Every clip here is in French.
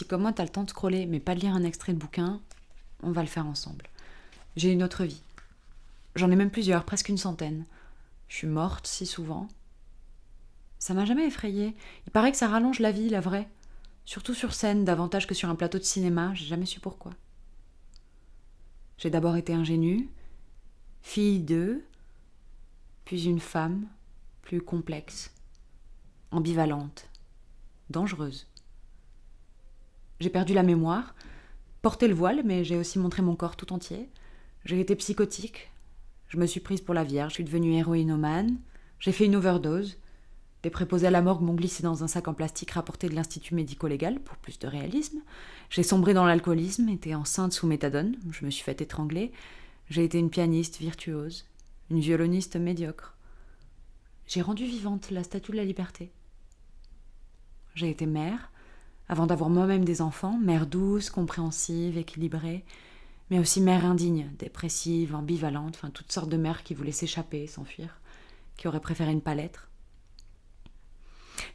si comme moi t'as le temps de scroller, mais pas de lire un extrait de bouquin, on va le faire ensemble. J'ai une autre vie. J'en ai même plusieurs, presque une centaine. Je suis morte si souvent. Ça m'a jamais effrayée. Il paraît que ça rallonge la vie, la vraie. Surtout sur scène, davantage que sur un plateau de cinéma, j'ai jamais su pourquoi. J'ai d'abord été ingénue, fille d'eux, puis une femme, plus complexe, ambivalente, dangereuse. J'ai perdu la mémoire, porté le voile, mais j'ai aussi montré mon corps tout entier. J'ai été psychotique, je me suis prise pour la Vierge, je suis devenue héroïnomane, j'ai fait une overdose. Des préposés à la morgue m'ont glissé dans un sac en plastique rapporté de l'Institut médico-légal, pour plus de réalisme. J'ai sombré dans l'alcoolisme, été enceinte sous méthadone, je me suis fait étrangler. J'ai été une pianiste virtuose, une violoniste médiocre. J'ai rendu vivante la statue de la liberté. J'ai été mère, avant d'avoir moi-même des enfants, mère douce, compréhensive, équilibrée, mais aussi mère indigne, dépressive, ambivalente, enfin toutes sortes de mères qui voulaient s'échapper, s'enfuir, qui auraient préféré ne pas l'être.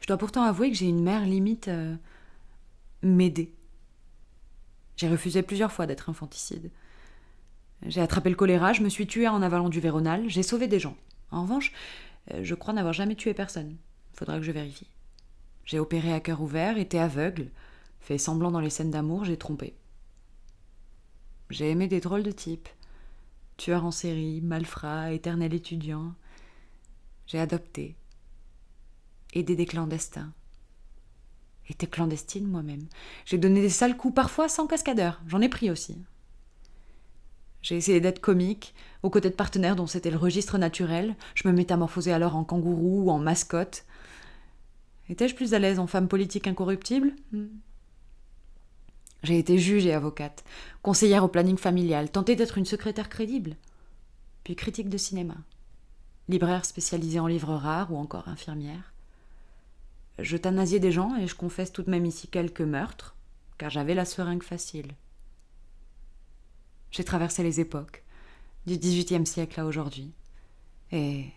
Je dois pourtant avouer que j'ai une mère limite m'aider. J'ai refusé plusieurs fois d'être infanticide. J'ai attrapé le choléra, je me suis tuée en avalant du Véronal, j'ai sauvé des gens. En revanche, je crois n'avoir jamais tué personne. Faudra que je vérifie. J'ai opéré à cœur ouvert, été aveugle, fait semblant dans les scènes d'amour, j'ai trompé. J'ai aimé des drôles de types. Tueurs en série, malfrats, éternel étudiant. J'ai adopté. Aidé des clandestins. Été clandestine moi-même. J'ai donné des sales coups parfois sans cascadeur. J'en ai pris aussi. J'ai essayé d'être comique, aux côtés de partenaires dont c'était le registre naturel. Je me métamorphosais alors en kangourou ou en mascotte. Étais-je plus à l'aise en femme politique incorruptible ? J'ai été juge et avocate, conseillère au planning familial, tenté d'être une secrétaire crédible, puis critique de cinéma, libraire spécialisée en livres rares ou encore infirmière. J'euthanasiais des gens et je confesse tout de même ici quelques meurtres, car j'avais la seringue facile. J'ai traversé les époques, du XVIIIe siècle à aujourd'hui, et